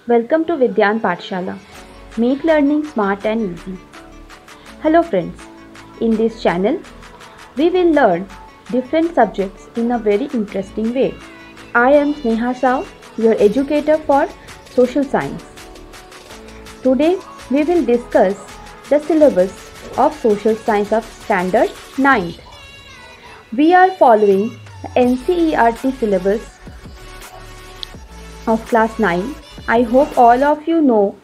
Welcome to Vidyan Pathshala. Make learning smart and easy. Hello friends. In this channel, we will learn different subjects in a very interesting way. I am Sneha Sao, your educator for social science. Today, we will discuss the syllabus of social science of standard 9th. We are following the NCERT syllabus of class 9. I hope all of you know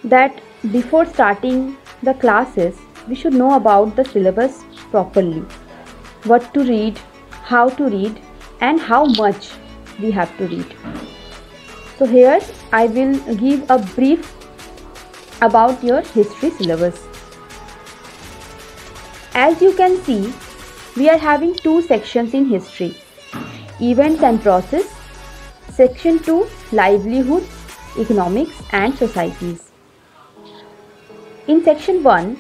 that before starting the classes, we should know about the syllabus properly. What to read, how to read, and how much we have to read. So here I will give a brief about your history syllabus. As you can see, we are having two sections in history: events and process. Section 2, livelihoods, economics and societies. In section 1,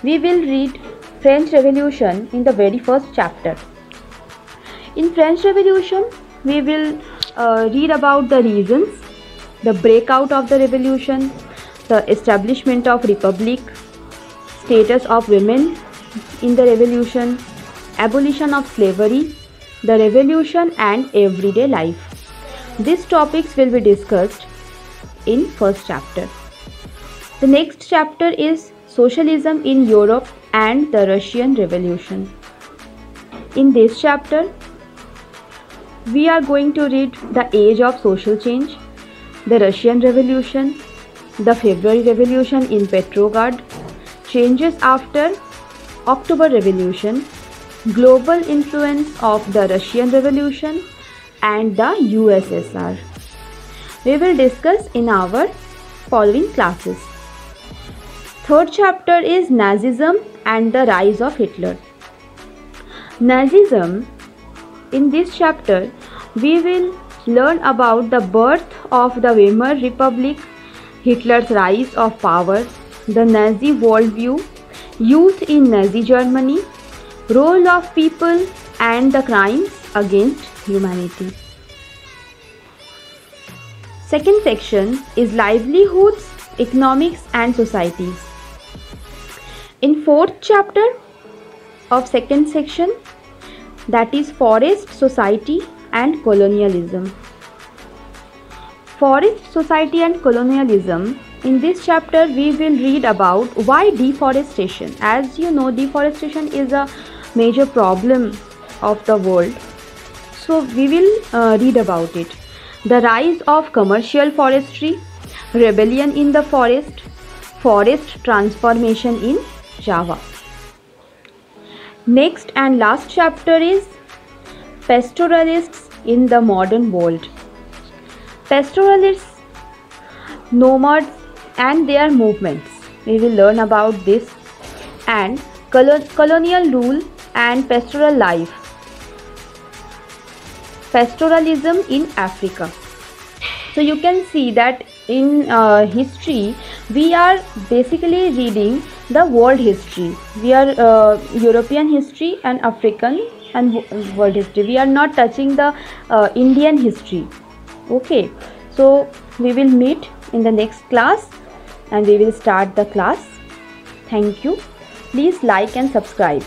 we will read French Revolution in the very first chapter. In French Revolution, we will read about the reasons, the breakout of the revolution, the establishment of republic, status of women in the revolution, abolition of slavery, the revolution and everyday life. These topics will be discussed in first chapter. The next chapter is Socialism in Europe and the Russian Revolution. In this chapter, we are going to read the age of social change, the Russian Revolution, the February Revolution in Petrograd, changes after October Revolution, global influence of the Russian Revolution, and the USSR. We will discuss in our following classes. Third chapter is Nazism and the rise of Hitler. Nazism. In this chapter, we will learn about the birth of the Weimar Republic, Hitler's rise of power, the Nazi worldview, youth in Nazi Germany, role of people and the crimes against humanity. Second section is livelihoods, economics and societies. In fourth chapter of second section, that is forest, society and colonialism. Forest, society and colonialism. In this chapter, we will read about why deforestation. As you know, deforestation is a major problem of the world. So we will read about it. The rise of commercial forestry, rebellion in the forest, forest transformation in Java. Next and last chapter is pastoralists in the modern world. Pastoralists, nomads and their movements. We will learn about this, and colonial rule and pastoral life. Pastoralism in Africa. So you can see that in history we are basically reading the world history. We are European history and African and world history. We are not touching the Indian history. Okay, so we will meet in the next class and we will start the class. Thank you. Please like and subscribe.